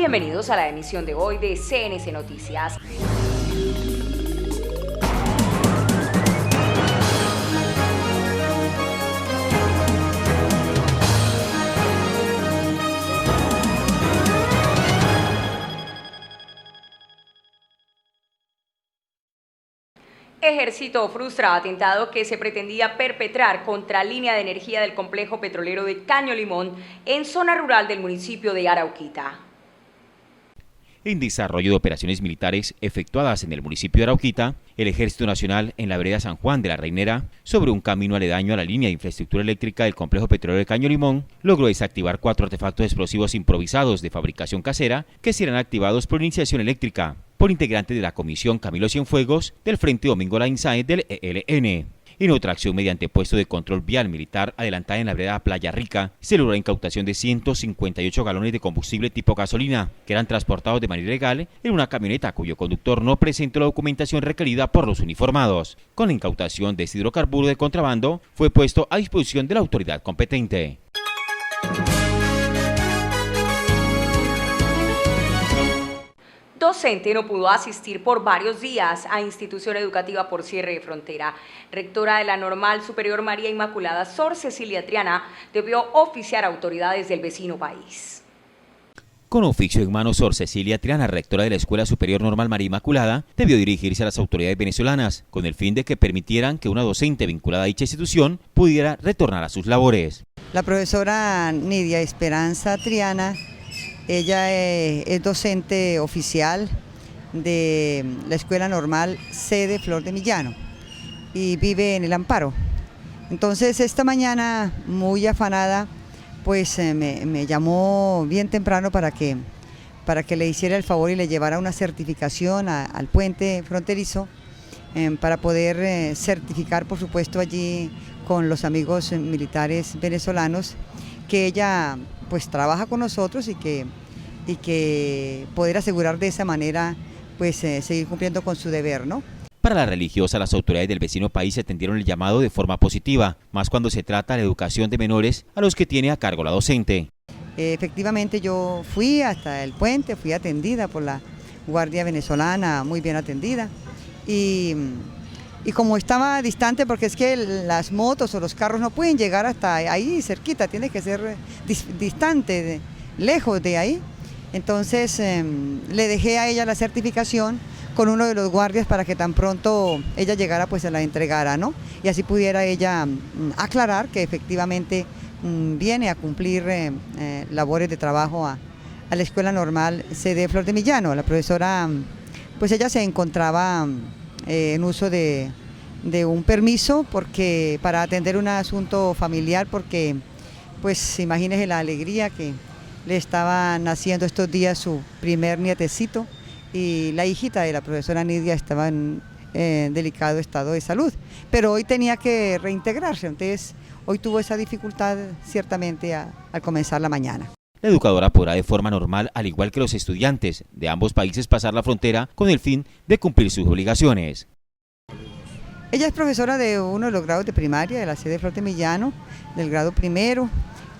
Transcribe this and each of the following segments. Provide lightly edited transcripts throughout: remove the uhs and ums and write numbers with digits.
Bienvenidos a la emisión de hoy de CNC Noticias. Ejército frustra atentado que se pretendía perpetrar contra línea de energía del complejo petrolero de Caño Limón en zona rural del municipio de Arauquita. En desarrollo de operaciones militares efectuadas en el municipio de Arauquita, el Ejército Nacional en la vereda San Juan de la Reinera, sobre un camino aledaño a la línea de infraestructura eléctrica del complejo petrolero de Caño Limón, logró desactivar 4 artefactos explosivos improvisados de fabricación casera que serán activados por iniciación eléctrica por integrantes de la Comisión Camilo Cienfuegos del Frente Domingo Lainsáez del ELN. En otra acción mediante puesto de control vial militar adelantada en la vereda Playa Rica, se logró la incautación de 158 galones de combustible tipo gasolina, que eran transportados de manera ilegal en una camioneta cuyo conductor no presentó la documentación requerida por los uniformados. Con la incautación de este hidrocarburo de contrabando, fue puesto a disposición de la autoridad competente. Docente no pudo asistir por varios días a institución educativa por cierre de frontera. Rectora de la Normal Superior María Inmaculada, Sor Cecilia Triana, debió oficiar a autoridades del vecino país. Con oficio en mano, Sor Cecilia Triana, rectora de la Escuela Superior Normal María Inmaculada, debió dirigirse a las autoridades venezolanas con el fin de que permitieran que una docente vinculada a dicha institución pudiera retornar a sus labores. La profesora Nidia Esperanza Triana, ella es docente oficial de la Escuela Normal sede Flor de Millano y vive en el Amparo. Entonces esta mañana, muy afanada, pues me llamó bien temprano para que le hiciera el favor y le llevara una certificación al puente fronterizo para poder certificar, por supuesto, allí con los amigos militares venezolanos que ella pues trabaja con nosotros y que poder asegurar de esa manera pues seguir cumpliendo con su deber, ¿no? Para la religiosa, las autoridades del vecino país atendieron el llamado de forma positiva, más cuando se trata de la educación de menores a los que tiene a cargo la docente. Efectivamente, yo fui hasta el puente, fui atendida por la Guardia Venezolana, muy bien atendida, y como estaba distante, porque es que las motos o los carros no pueden llegar hasta ahí cerquita, tiene que ser distante, lejos de ahí. Entonces le dejé a ella la certificación con uno de los guardias para que tan pronto ella llegara pues se la entregara, ¿no? Y así pudiera ella aclarar que efectivamente viene a cumplir labores de trabajo a la Escuela Normal sede Flor de Millano. La profesora, pues ella se encontraba en uso de un permiso para atender un asunto familiar, porque pues imagínese la alegría que le estaba naciendo estos días su primer nietecito y la hijita de la profesora Nidia estaba en delicado estado de salud, pero hoy tenía que reintegrarse, entonces hoy tuvo esa dificultad ciertamente al comenzar la mañana. La educadora podrá de forma normal, al igual que los estudiantes de ambos países, pasar la frontera con el fin de cumplir sus obligaciones. Ella es profesora de uno de los grados de primaria de la sede Flor de Millano, del grado primero,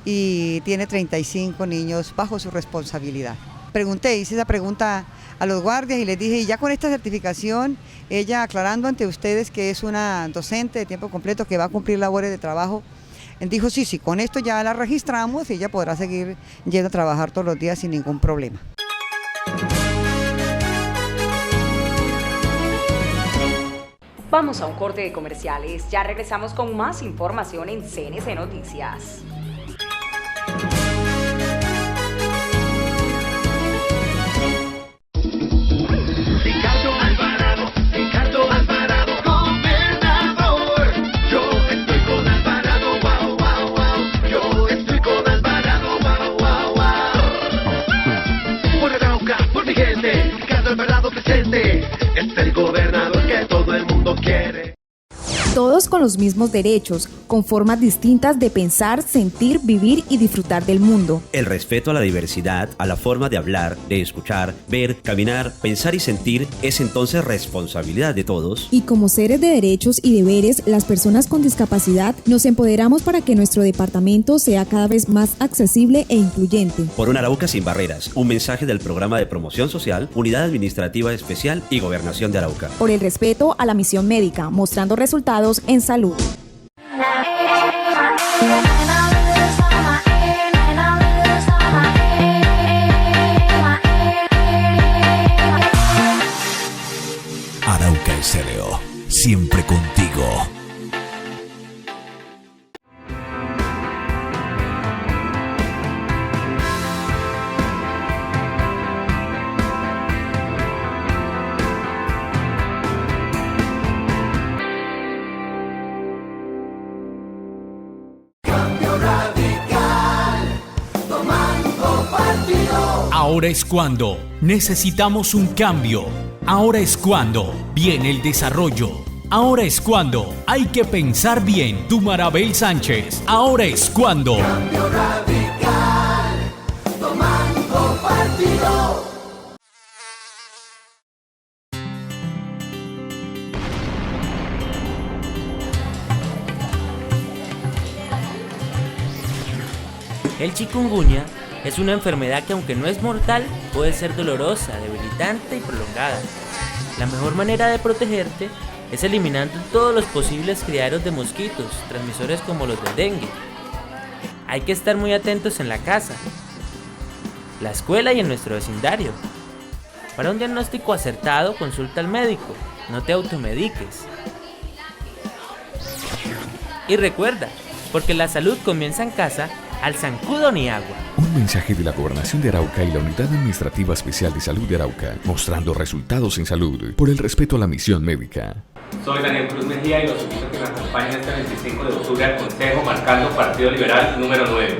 y tiene 35 niños bajo su responsabilidad. Hice esa pregunta a los guardias y les dije, y ya con esta certificación, ella aclarando ante ustedes que es una docente de tiempo completo que va a cumplir labores de trabajo, dijo sí, con esto ya la registramos y ella podrá seguir yendo a trabajar todos los días sin ningún problema. Vamos a un corte de comerciales, ya regresamos con más información en CNC Noticias. Ricardo Alvarado, gobernador. Yo estoy con Alvarado, wow, wow, wow. Yo estoy con Alvarado, wow, wow, wow. Por Arauca, por mi gente, Ricardo Alvarado presente. Es el gobernador que todo el mundo quiere. todos con los mismos derechos, con formas distintas de pensar, sentir, vivir y disfrutar del mundo. El respeto a la diversidad, a la forma de hablar, de escuchar, ver, caminar, pensar y sentir es entonces responsabilidad de todos. Y como seres de derechos y deberes, las personas con discapacidad nos empoderamos para que nuestro departamento sea cada vez más accesible e incluyente. Por un Arauca sin barreras, un mensaje del Programa de Promoción Social, Unidad Administrativa Especial y Gobernación de Arauca. Por el respeto a la misión médica, mostrando resultados en salud. Arauca Estéreo, siempre contigo. Ahora es cuando necesitamos un cambio. Ahora es cuando viene el desarrollo. Ahora es cuando hay que pensar bien. Dumarabel Sánchez. Ahora es cuando. Cambio radical, tomando partido. El chikungunya es una enfermedad que, aunque no es mortal, puede ser dolorosa, debilitante y prolongada. La mejor manera de protegerte es eliminando todos los posibles criaderos de mosquitos, transmisores como los del dengue. Hay que estar muy atentos en la casa, la escuela y en nuestro vecindario. Para un diagnóstico acertado, consulta al médico, no te automediques. Y recuerda, porque la salud comienza en casa, al zancudo ni agua. Un mensaje de la Gobernación de Arauca y la Unidad Administrativa Especial de Salud de Arauca, mostrando resultados en salud por el respeto a la misión médica. Soy Daniel Cruz Mejía y los invito a que me acompañen este 25 de octubre al Consejo marcando Partido Liberal número 9.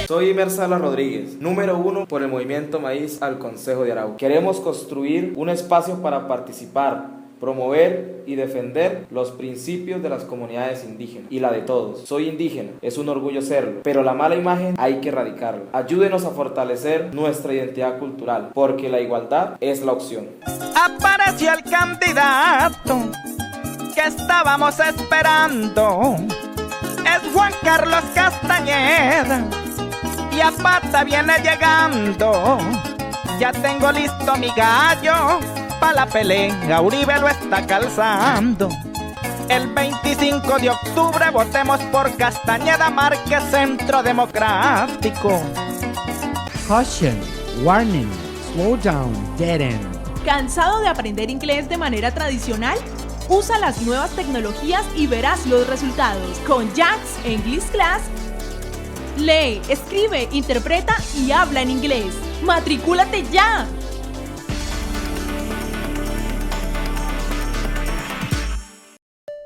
Soy Imer Sala Rodríguez, número 1 por el Movimiento Maíz al Consejo de Arauca. Queremos construir un espacio para participar, promover y defender los principios de las comunidades indígenas y la de todos. Soy indígena, es un orgullo serlo, pero la mala imagen hay que erradicarla. Ayúdenos a fortalecer nuestra identidad cultural, porque la igualdad es la opción. Apareció el candidato que estábamos esperando. Es Juan Carlos Castañeda y a pata viene llegando. Ya tengo listo mi gallo, pa' la pelea Uribe lo está calzando. El 25 de octubre votemos por Castañeda Márquez Centro Democrático. Caution, warning, slow down, dead end. ¿Cansado de aprender inglés de manera tradicional? Usa las nuevas tecnologías y verás los resultados. Con Jax English Class, lee, escribe, interpreta y habla en inglés. ¡Matricúlate ya!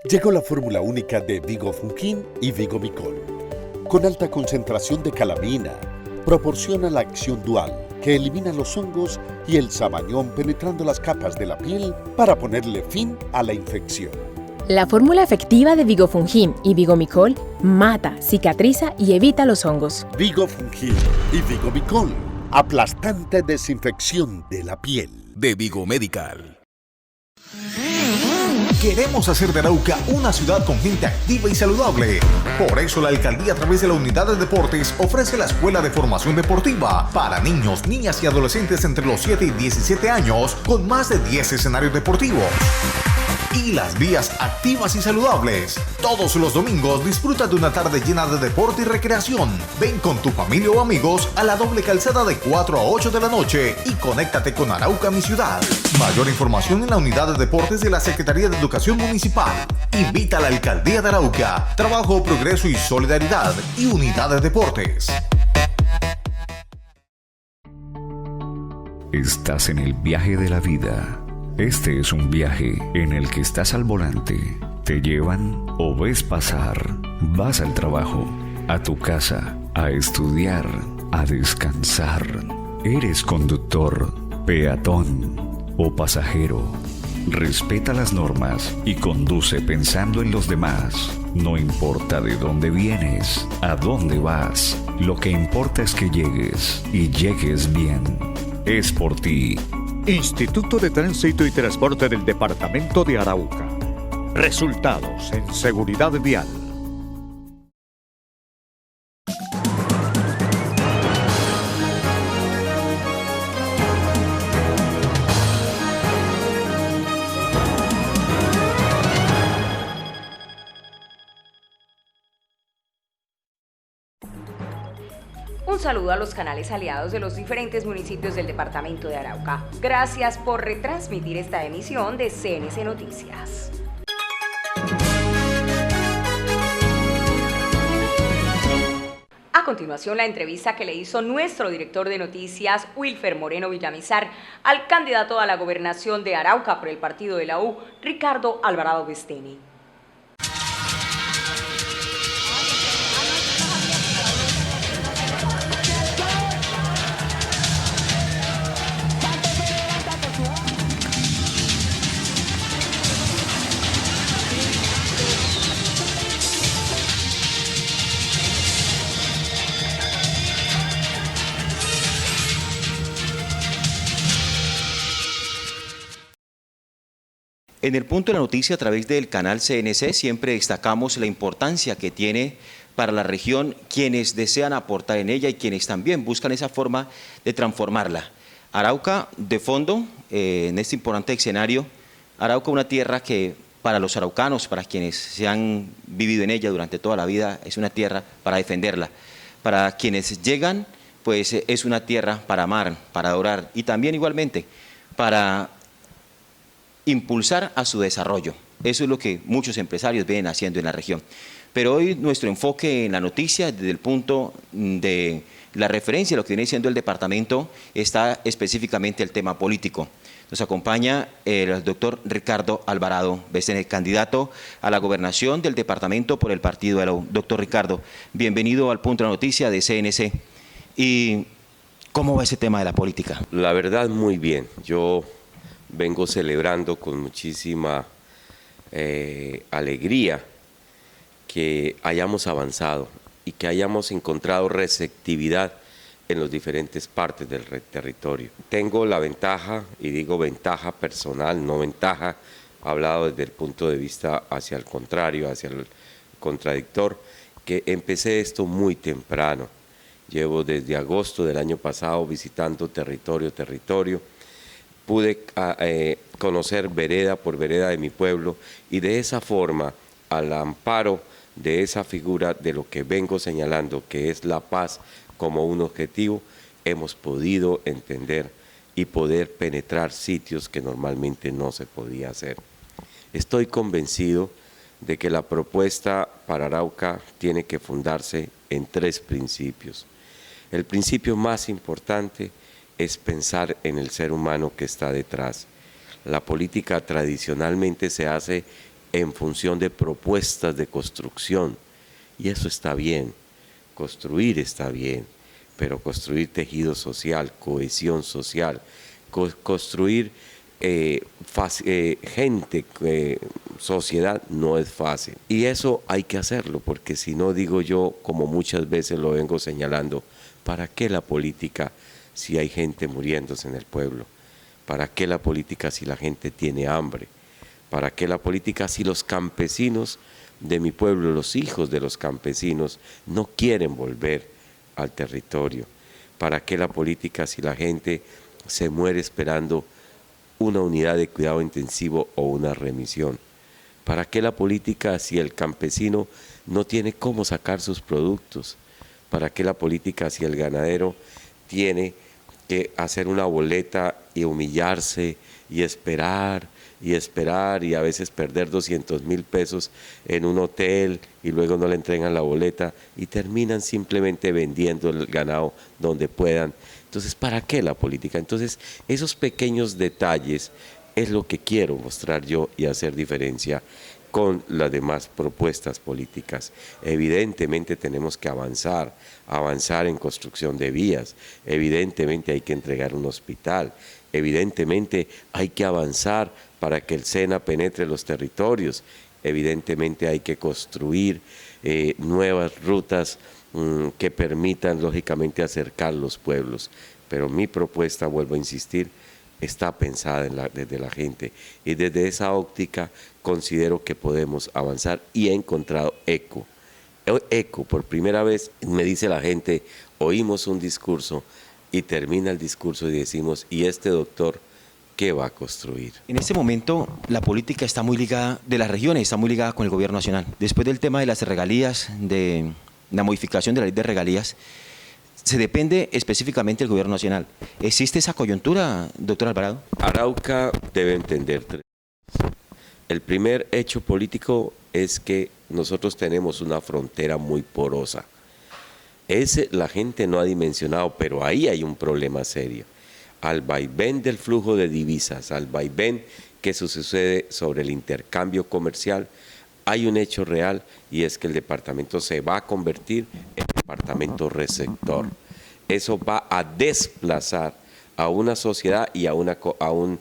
Llegó la fórmula única de Vigofungin y Vigomicol. Con alta concentración de calamina, proporciona la acción dual que elimina los hongos y el sabañón penetrando las capas de la piel para ponerle fin a la infección. La fórmula efectiva de Vigofungin y Vigomicol mata, cicatriza y evita los hongos. Vigofungin y Vigomicol, aplastante desinfección de la piel. De Vigomedical. Queremos hacer de Arauca una ciudad con gente activa y saludable. Por eso la alcaldía, a través de la unidad de deportes, ofrece la escuela de formación deportiva para niños, niñas y adolescentes entre los 7 y 17 años, con más de 10 escenarios deportivos y las vías activas y saludables. Todos los domingos disfruta de una tarde llena de deporte y recreación. Ven con tu familia o amigos a la doble calzada de 4 a 8 de la noche y conéctate con Arauca, mi ciudad. Mayor información en la unidad de deportes de la Secretaría de Educación Municipal. Invita a la Alcaldía de Arauca. Trabajo, progreso y solidaridad y unidad de deportes. Estás en el viaje de la vida. Este es un viaje en el que estás al volante. Te llevan o ves pasar. Vas al trabajo, a tu casa, a estudiar, a descansar. Eres conductor, peatón o pasajero. respeta las normas y conduce pensando en los demás. No importa de dónde vienes, a dónde vas, lo que importa es que llegues y llegues bien. Es por ti. Instituto de Tránsito y Transporte del Departamento de Arauca. Resultados en seguridad vial. Un saludo a los canales aliados de los diferentes municipios del departamento de Arauca. Gracias por retransmitir esta emisión de CNC Noticias. A continuación, la entrevista que le hizo nuestro director de noticias, Wilfer Moreno Villamizar, al candidato a la gobernación de Arauca por el partido de la U, Ricardo Alvarado Besteni. En el punto de la noticia a través del canal CNC siempre destacamos la importancia que tiene para la región quienes desean aportar en ella y quienes también buscan esa forma de transformarla. Arauca, de fondo, en este importante escenario, Arauca una tierra que para los araucanos, para quienes se han vivido en ella durante toda la vida, es una tierra para defenderla. Para quienes llegan, pues es una tierra para amar, para adorar y también igualmente para impulsar a su desarrollo. Eso es lo que muchos empresarios vienen haciendo en la región. Pero hoy nuestro enfoque en la noticia, desde el punto de la referencia a lo que viene siendo el departamento, está específicamente el tema político. Nos acompaña el doctor Ricardo Alvarado Besteni, candidato a la gobernación del departamento por el partido de la U. Doctor Ricardo, bienvenido al punto de la noticia de CNC. ¿Y cómo va ese tema de la política? La verdad, muy bien. Yo vengo celebrando con muchísima alegría que hayamos avanzado y que hayamos encontrado receptividad en las diferentes partes del territorio. Tengo la ventaja, y digo ventaja personal, no ventaja, hablado desde el punto de vista hacia el contrario, hacia el contradictor, que empecé esto muy temprano. Llevo desde agosto del año pasado visitando territorio, pude conocer vereda por vereda de mi pueblo y de esa forma, al amparo de esa figura de lo que vengo señalando, que es la paz como un objetivo, hemos podido entender y poder penetrar sitios que normalmente no se podía hacer. Estoy convencido de que la propuesta para Arauca tiene que fundarse en 3 principios. El principio más importante es pensar en el ser humano que está detrás. La política tradicionalmente se hace en función de propuestas de construcción y eso está bien, construir está bien, pero construir tejido social, cohesión social, construir gente, sociedad no es fácil. Y eso hay que hacerlo porque si no, digo yo, como muchas veces lo vengo señalando, ¿para qué la política si hay gente muriéndose en el pueblo? ¿Para qué la política si la gente tiene hambre? ¿Para qué la política si los campesinos de mi pueblo, los hijos de los campesinos, no quieren volver al territorio? ¿Para qué la política si la gente se muere esperando una unidad de cuidado intensivo o una remisión? ¿Para qué la política si el campesino no tiene cómo sacar sus productos? ¿Para qué la política si el ganadero tiene que hacer una boleta y humillarse y esperar y a veces perder 200.000 pesos en un hotel y luego no le entregan la boleta y terminan simplemente vendiendo el ganado donde puedan? Entonces, ¿para qué la política? Entonces, esos pequeños detalles es lo que quiero mostrar yo y hacer diferencia con las demás propuestas políticas. Evidentemente tenemos que avanzar en construcción de vías, evidentemente hay que entregar un hospital, evidentemente hay que avanzar para que el SENA penetre los territorios, evidentemente hay que construir nuevas rutas que permitan lógicamente acercar los pueblos, pero mi propuesta, vuelvo a insistir, está pensada desde la gente y desde esa óptica considero que podemos avanzar y he encontrado eco. Por primera vez me dice la gente, oímos un discurso y termina el discurso y decimos, ¿y este doctor qué va a construir? En este momento la política está muy ligada, de las regiones está muy ligada con el gobierno nacional. Después del tema de las regalías, de la modificación de la ley de regalías, se depende específicamente del gobierno nacional. ¿Existe esa coyuntura, doctor Alvarado? Arauca debe entender tres cosas. El primer hecho político es que nosotros tenemos una frontera muy porosa. La gente no ha dimensionado, pero ahí hay un problema serio. Al vaivén del flujo de divisas, al vaivén que sucede sobre el intercambio comercial, hay un hecho real y es que el departamento se va a convertir en departamento receptor. Eso va a desplazar a una sociedad y a un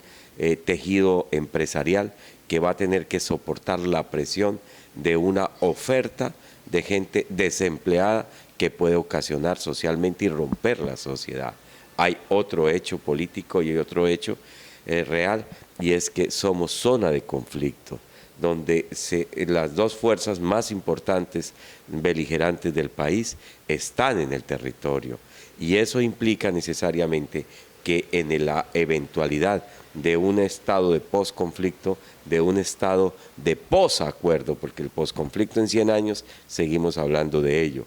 tejido empresarial que va a tener que soportar la presión de una oferta de gente desempleada que puede ocasionar socialmente y romper la sociedad. Hay otro hecho político y hay otro hecho real y es que somos zona de conflicto, donde las dos fuerzas más importantes beligerantes del país están en el territorio y eso implica necesariamente que en la eventualidad de un estado de posconflicto, de un estado de posacuerdo, porque el posconflicto en 100 años seguimos hablando de ello,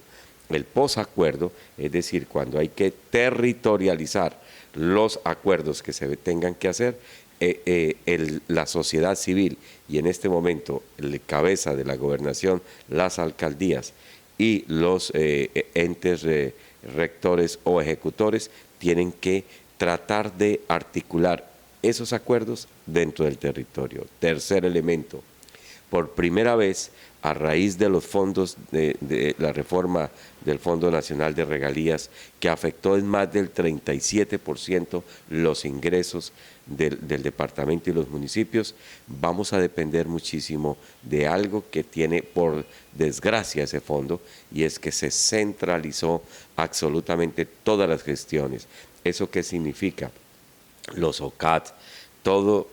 el posacuerdo, es decir, cuando hay que territorializar los acuerdos que se tengan que hacer, la sociedad civil y en este momento el cabeza de la gobernación, las alcaldías y los entes rectores o ejecutores tienen que tratar de articular esos acuerdos dentro del territorio. Tercer elemento, por primera vez a raíz de los fondos de la reforma del Fondo Nacional de Regalías que afectó en más del 37% los ingresos del departamento y los municipios, vamos a depender muchísimo de algo que tiene por desgracia ese fondo y es que se centralizó absolutamente todas las gestiones. ¿Eso qué significa? Los OCAT, todo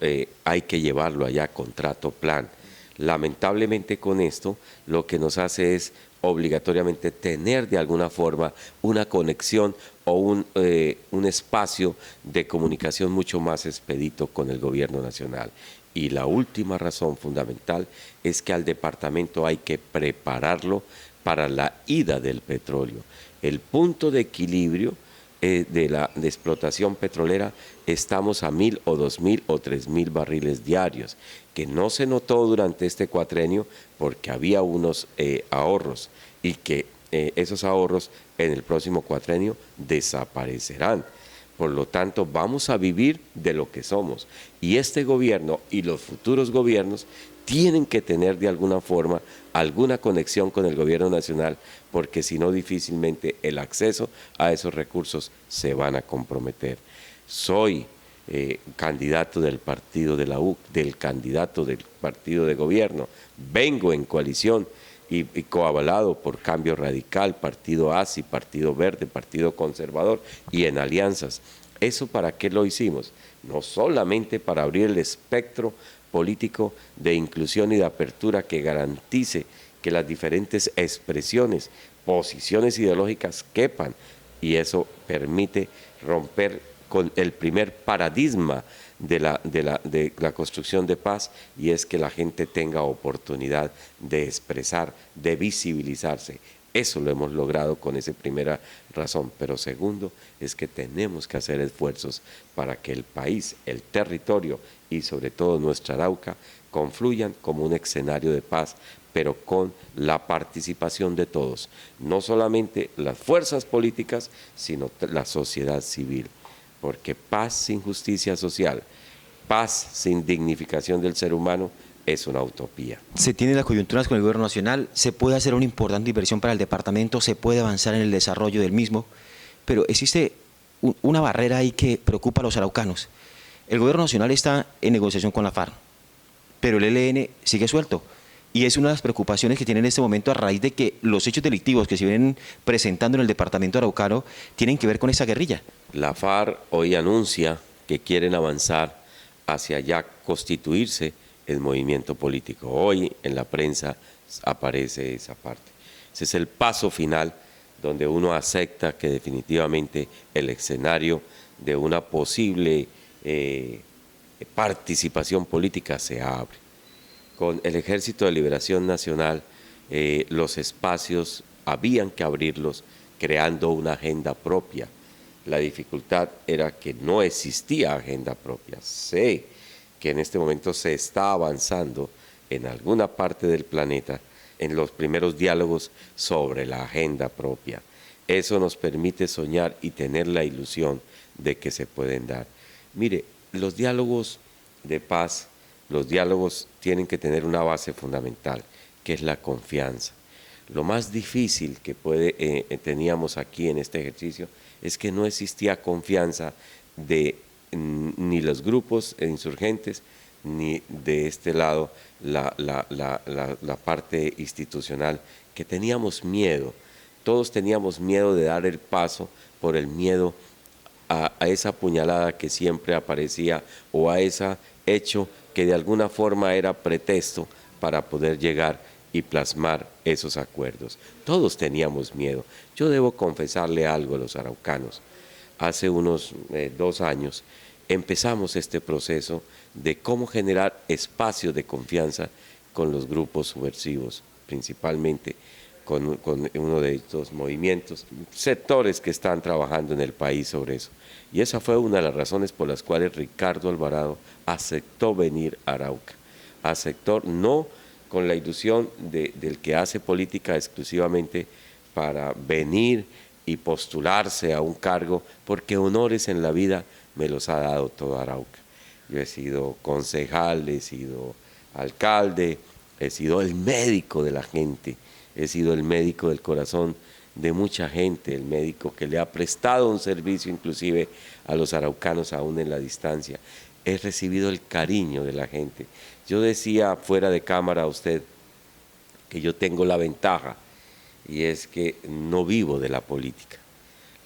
hay que llevarlo allá, contrato, plan. Lamentablemente con esto lo que nos hace es obligatoriamente tener de alguna forma una conexión o un espacio de comunicación mucho más expedito con el gobierno nacional. Y la última razón fundamental es que al departamento hay que prepararlo para la ida del petróleo. El punto de equilibrio de explotación petrolera estamos a 1.000 o 2.000 o 3.000 barriles diarios, que no se notó durante este cuatrenio porque había unos ahorros y que esos ahorros en el próximo cuatrenio desaparecerán. Por lo tanto, vamos a vivir de lo que somos y este gobierno y los futuros gobiernos tienen que tener de alguna forma alguna conexión con el gobierno nacional porque si no difícilmente el acceso a esos recursos se van a comprometer. Soy candidato del partido de la UC, del candidato del partido de gobierno, vengo en coalición y coavalado por Cambio Radical, Partido ASI, Partido Verde, Partido Conservador y en alianzas. ¿Eso para qué lo hicimos? No solamente para abrir el espectro político de inclusión y de apertura que garantice que las diferentes expresiones, posiciones ideológicas quepan y eso permite romper con el primer paradigma de la construcción de paz y es que la gente tenga oportunidad de expresar, de visibilizarse. Eso lo hemos logrado con esa primera razón, pero segundo es que tenemos que hacer esfuerzos para que el país, el territorio y sobre todo nuestra Arauca confluyan como un escenario de paz, pero con la participación de todos, no solamente las fuerzas políticas, sino la sociedad civil, porque paz sin justicia social, paz sin dignificación del ser humano es una utopía. Se tienen las coyunturas con el gobierno nacional, se puede hacer una importante inversión para el departamento, se puede avanzar en el desarrollo del mismo, pero existe una barrera ahí que preocupa a los araucanos. El gobierno nacional está en negociación con la FARC, pero el ELN sigue suelto. Y es una de las preocupaciones que tiene en este momento a raíz de que los hechos delictivos que se vienen presentando en el departamento araucano tienen que ver con esa guerrilla. La FARC hoy anuncia que quieren avanzar hacia ya constituirse el movimiento político. Hoy en la prensa aparece esa parte. Ese es el paso final donde uno acepta que definitivamente el escenario de una posible participación política se abre. Con el Ejército de Liberación Nacional, los espacios habían que abrirlos creando una agenda propia. La dificultad era que no existía agenda propia. Sé que en este momento se está avanzando en alguna parte del planeta en los primeros diálogos sobre la agenda propia. Eso nos permite soñar y tener la ilusión de que se pueden dar. Mire, los diálogos de paz, los diálogos tienen que tener una base fundamental, que es la confianza. Lo más difícil que teníamos aquí en este ejercicio es que no existía confianza de ni los grupos insurgentes, ni de este lado la parte institucional, que teníamos miedo. Todos teníamos miedo de dar el paso por el miedo a esa puñalada que siempre aparecía o a ese hecho que de alguna forma era pretexto para poder llegar y plasmar esos acuerdos. Todos teníamos miedo. Yo debo confesarle algo a los araucanos. Hace unos 2 años empezamos este proceso de cómo generar espacios de confianza con los grupos subversivos, principalmente con uno de estos movimientos, sectores que están trabajando en el país sobre eso. Y esa fue una de las razones por las cuales Ricardo Alvarado aceptó venir a Arauca. Aceptó no con la ilusión del que hace política exclusivamente para venir y postularse a un cargo, porque honores en la vida me los ha dado toda Arauca. Yo he sido concejal, he sido alcalde, he sido el médico de la gente, he sido el médico del corazón de mucha gente, el médico que le ha prestado un servicio inclusive a los araucanos aún en la distancia. He recibido el cariño de la gente. Yo decía fuera de cámara a usted que yo tengo la ventaja, y es que no vivo de la política.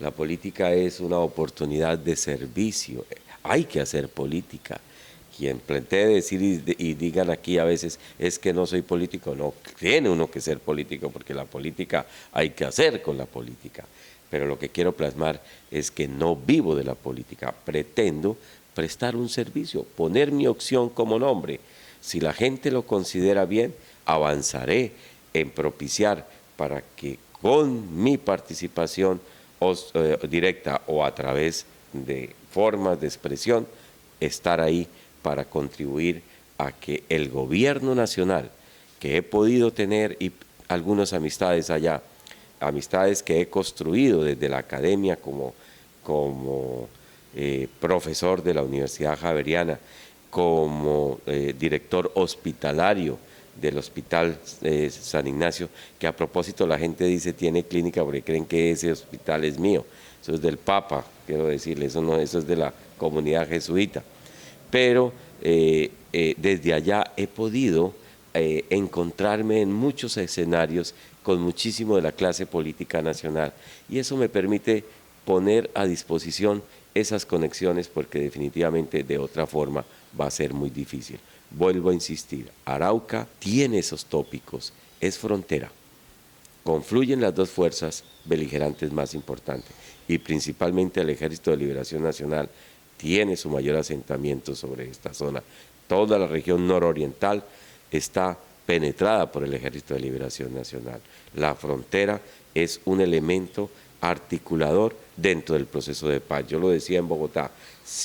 La política es una oportunidad de servicio, hay que hacer política. Quien plantee decir y digan aquí a veces es que no soy político, no, tiene uno que ser político porque la política hay que hacer con la política. Pero lo que quiero plasmar es que no vivo de la política, pretendo prestar un servicio, poner mi opción como nombre. Si la gente lo considera bien, avanzaré en propiciar para que con mi participación directa o a través de formas de expresión, estar ahí para contribuir a que el gobierno nacional, que he podido tener y algunas amistades allá, amistades que he construido desde la academia como profesor de la Universidad Javeriana, como director hospitalario del Hospital San Ignacio, que a propósito la gente dice tiene clínica porque creen que ese hospital es mío, eso es del Papa, quiero decirle, eso es de la comunidad jesuita. Pero desde allá he podido encontrarme en muchos escenarios con muchísimo de la clase política nacional, y eso me permite poner a disposición esas conexiones, porque definitivamente de otra forma va a ser muy difícil. Vuelvo a insistir, Arauca tiene esos tópicos, es frontera, confluyen las dos fuerzas beligerantes más importantes, y principalmente el Ejército de Liberación Nacional tiene su mayor asentamiento sobre esta zona. Toda la región nororiental está penetrada por el Ejército de Liberación Nacional. La frontera es un elemento articulador dentro del proceso de paz. Yo lo decía en Bogotá,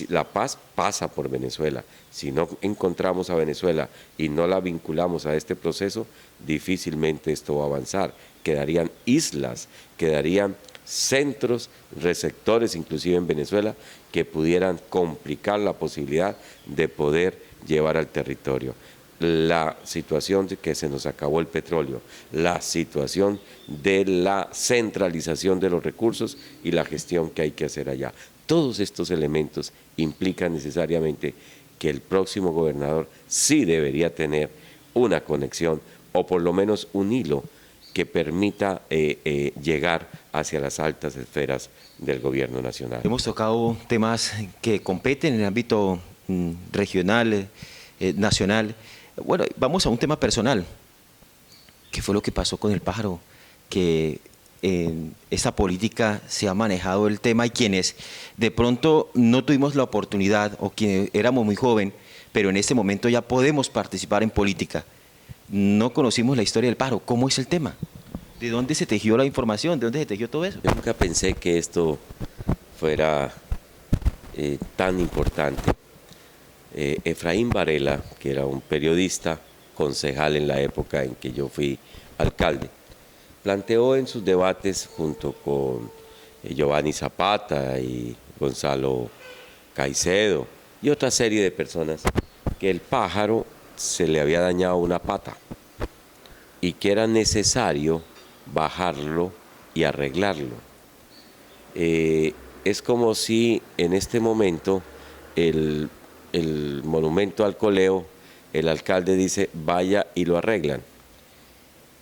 la paz pasa por Venezuela. Si no encontramos a Venezuela y no la vinculamos a este proceso, difícilmente esto va a avanzar. Quedarían islas, quedarían centros receptores, inclusive en Venezuela, que pudieran complicar la posibilidad de poder llevar al territorio. la situación de que se nos acabó el petróleo, la situación de la centralización de los recursos y la gestión que hay que hacer allá. Todos estos elementos implican necesariamente que el próximo gobernador sí debería tener una conexión o por lo menos un hilo que permita llegar hacia las altas esferas del gobierno nacional. Hemos tocado temas que competen en el ámbito regional, nacional. Bueno, vamos a un tema personal. ¿Qué fue lo que pasó con el pájaro? Que en esta política se ha manejado el tema y quienes de pronto no tuvimos la oportunidad o quienes éramos muy jóvenes, pero en este momento ya podemos participar en política. No conocimos la historia del pájaro. ¿Cómo es el tema? ¿De dónde se tejió la información? ¿De dónde se tejió todo eso? Yo nunca pensé que esto fuera tan importante. Efraín Varela, que era un periodista, concejal en la época en que yo fui alcalde, planteó en sus debates junto con Giovanni Zapata y Gonzalo Caicedo y otra serie de personas que el pájaro se le había dañado una pata y que era necesario bajarlo y arreglarlo. Es como si en este momento el monumento al coleo, el alcalde dice vaya y lo arreglan.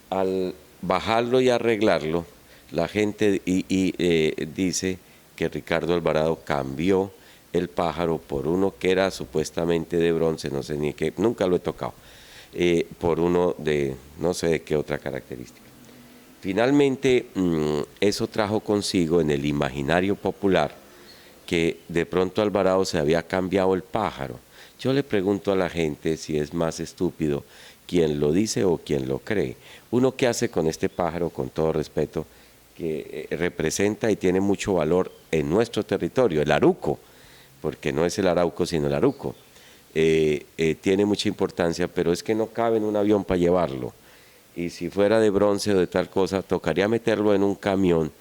Al bajarlo y arreglarlo, la gente dice que Ricardo Alvarado cambió el pájaro por uno que era supuestamente de bronce, no sé ni qué, nunca lo he tocado, por uno de no sé de qué otra característica. Finalmente, eso trajo consigo en el imaginario popular que de pronto Alvarado se había cambiado el pájaro. Yo le pregunto a la gente si es más estúpido quien lo dice o quien lo cree. Uno, ¿qué hace con este pájaro, con todo respeto, que representa y tiene mucho valor en nuestro territorio? El aruco, porque no es el arauco sino el aruco. Tiene mucha importancia, pero es que no cabe en un avión para llevarlo. Y si fuera de bronce o de tal cosa, tocaría meterlo en un camión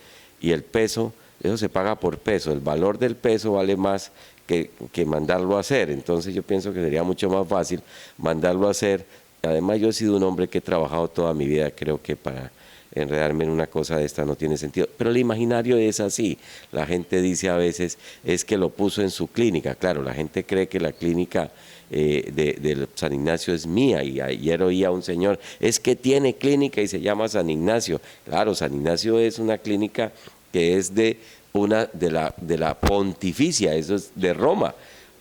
y el peso, eso se paga por peso, el valor del peso vale más que mandarlo a hacer. Entonces yo pienso que sería mucho más fácil mandarlo a hacer. Además yo he sido un hombre que he trabajado toda mi vida, creo que para enredarme en una cosa de esta no tiene sentido, pero el imaginario es así. La gente dice a veces es que lo puso en su clínica. Claro, la gente cree que la clínica de San Ignacio es mía, y ayer oía a un señor, es que tiene clínica y se llama San Ignacio. Claro, San Ignacio es una clínica que es de la pontificia, eso es de Roma.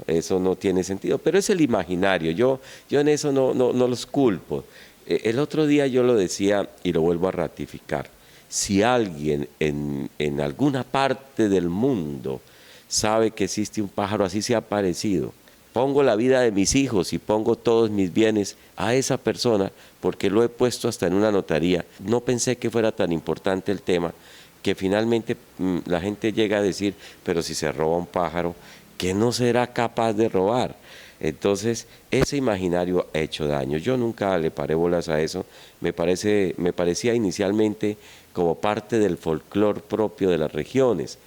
Eso no tiene sentido, pero es el imaginario. Yo en eso no los culpo. El otro día yo lo decía y lo vuelvo a ratificar. Si alguien en alguna parte del mundo sabe que existe un pájaro así, se ha aparecido, pongo la vida de mis hijos y pongo todos mis bienes a esa persona porque lo he puesto hasta en una notaría. No pensé que fuera tan importante el tema, que finalmente la gente llega a decir, pero si se roba un pájaro, ¿qué no será capaz de robar? Entonces, ese imaginario ha hecho daño. Yo nunca le paré bolas a eso. Me parecía inicialmente como parte del folclore propio de las regiones.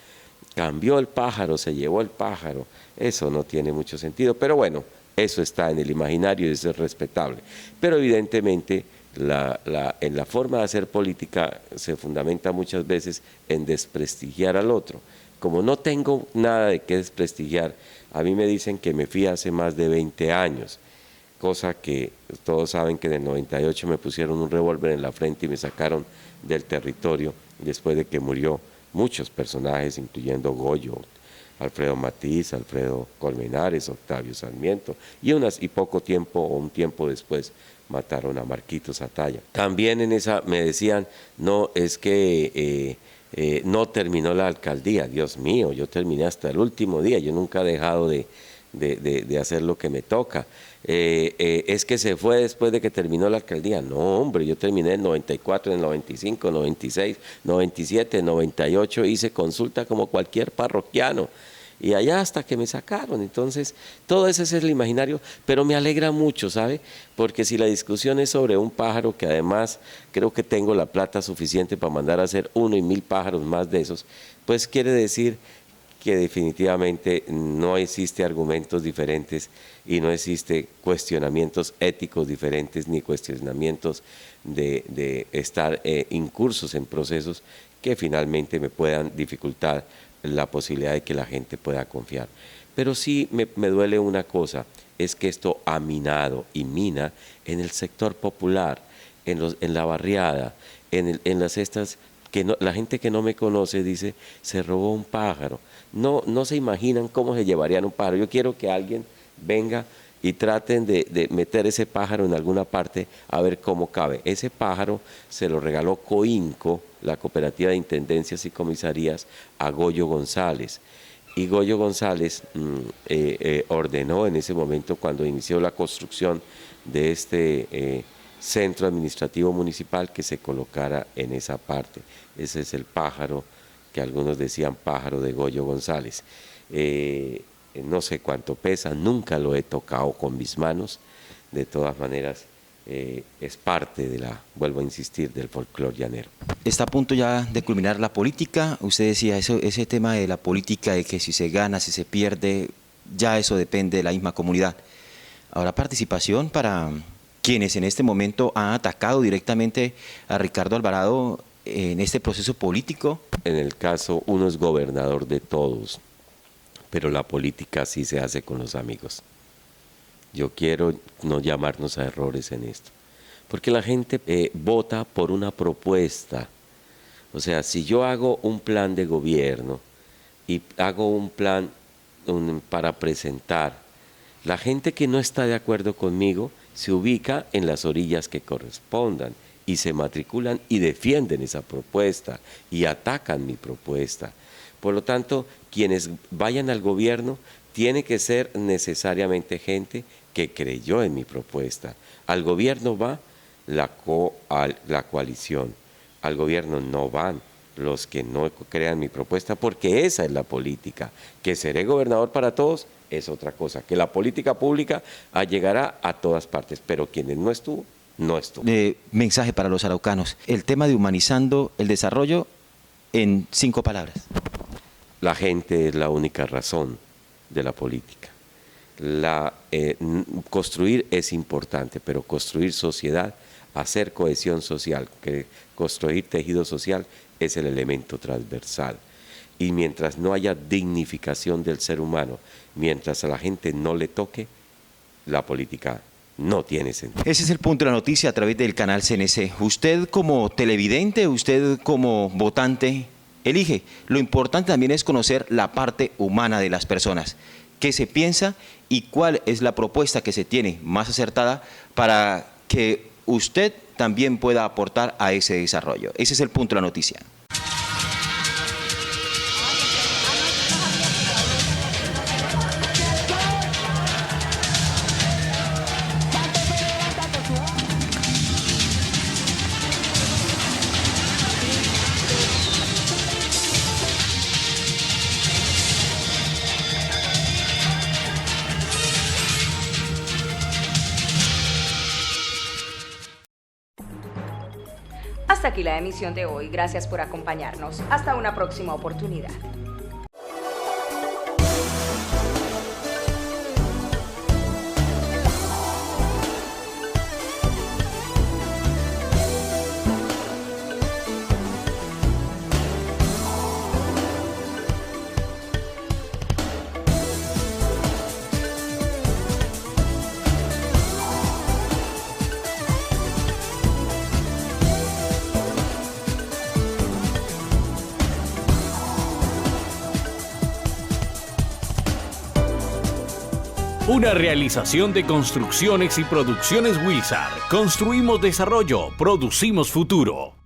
Cambió el pájaro, se llevó el pájaro. Eso no tiene mucho sentido. Pero bueno, eso está en el imaginario y eso es respetable. Pero evidentemente, en la forma de hacer política se fundamenta muchas veces en desprestigiar al otro. Como no tengo nada de qué desprestigiar, a mí me dicen que me fui hace más de 20 años, cosa que todos saben que en el 98 me pusieron un revólver en la frente y me sacaron del territorio después de que murió muchos personajes, incluyendo Goyo, Alfredo Matiz, Alfredo Colmenares, Octavio Sarmiento, y poco tiempo o un tiempo después mataron a Marquitos Ataya. También en esa me decían, no, es que no terminó la alcaldía. Dios mío, yo terminé hasta el último día, yo nunca he dejado de hacer lo que me toca. Es que se fue después de que terminó la alcaldía. No, hombre, yo terminé en el 94, en el 95, 96, 97, 98, hice consulta como cualquier parroquiano. Y allá hasta que me sacaron. Entonces, todo ese es el imaginario, pero me alegra mucho, ¿sabe? Porque si la discusión es sobre un pájaro, que además creo que tengo la plata suficiente para mandar a hacer 1 y 1000 pájaros más de esos, pues quiere decir que definitivamente no existe argumentos diferentes y no existe cuestionamientos éticos diferentes ni cuestionamientos de estar incursos en procesos que finalmente me puedan dificultar la posibilidad de que la gente pueda confiar. Pero sí me duele una cosa, es que esto ha minado y mina en el sector popular, en la barriada, en las estas, que no, la gente que no me conoce dice, se robó un pájaro. No se imaginan cómo se llevarían un pájaro. Yo quiero que alguien venga y traten de meter ese pájaro en alguna parte a ver cómo cabe. Ese pájaro se lo regaló Coinco, la Cooperativa de Intendencias y Comisarías, a Goyo González. Y Goyo González ordenó en ese momento, cuando inició la construcción de este centro administrativo municipal, que se colocara en esa parte. Ese es el pájaro que algunos decían pájaro de Goyo González. No sé cuánto pesa, nunca lo he tocado con mis manos, de todas maneras es parte de vuelvo a insistir, del folclore llanero. Está a punto ya de culminar la política. Usted decía ese tema de la política, de que si se gana, si se pierde, ya eso depende de la misma comunidad. ¿Habrá participación para quienes en este momento han atacado directamente a Ricardo Alvarado en este proceso político? En el caso, uno es gobernador de todos, pero la política sí se hace con los amigos. Yo quiero no llamarnos a errores en esto, porque la gente vota por una propuesta. O sea, si yo hago un plan de gobierno y hago un plan para presentar, la gente que no está de acuerdo conmigo se ubica en las orillas que correspondan y se matriculan y defienden esa propuesta y atacan mi propuesta. Por lo tanto, quienes vayan al gobierno tiene que ser necesariamente gente que creyó en mi propuesta. Al gobierno va la coalición, al gobierno no van los que no crean mi propuesta, porque esa es la política. Que seré gobernador para todos es otra cosa, que la política pública llegará a todas partes, pero quienes no estuvo, no estuvo. Mensaje para los araucanos, el tema de humanizando el desarrollo en 5 palabras. La gente es la única razón de la política. Construir es importante, pero construir sociedad, hacer cohesión social, construir tejido social es el elemento transversal. Y mientras no haya dignificación del ser humano, mientras a la gente no le toque, la política no tiene sentido. Ese es el punto de la noticia a través del canal CNC. Usted como televidente, usted como votante, elige. Lo importante también es conocer la parte humana de las personas. ¿Qué se piensa y cuál es la propuesta que se tiene más acertada para que usted también pueda aportar a ese desarrollo? Ese es el punto de la noticia. Hasta aquí la emisión de hoy. Gracias por acompañarnos. Hasta una próxima oportunidad. Una realización de Construcciones y Producciones Wilsar. Construimos desarrollo, producimos futuro.